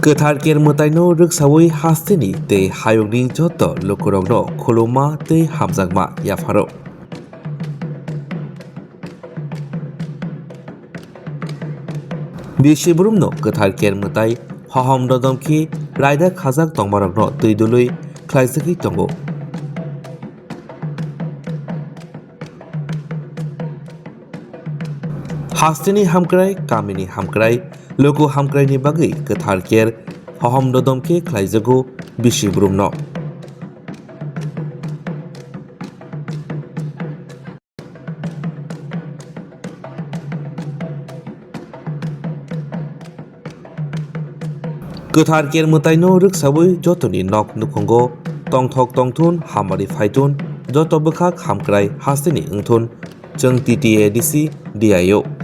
Ketar Ker Mwtaini riksawi hastini te hayogni joto lokorogno koloma te Hamjakma Yapharo. Bishibrumno Ketar Ker Mwtaini Kha Kaham dodamki raida khajak tongmarogno tuidului khlaisaki tongo. Hastini hamkrai kamini hamkrai logo hamkrai ni bagi Ketar Ker Kha Kaham dodamki khlaijago bishibrumno. Ketar Ker Mwtaini riksawi jotoni nok nukongo tongthok tongthun hamari phaitun joto bwkhak hamkrai hastini wngthun chung TTADC DIO.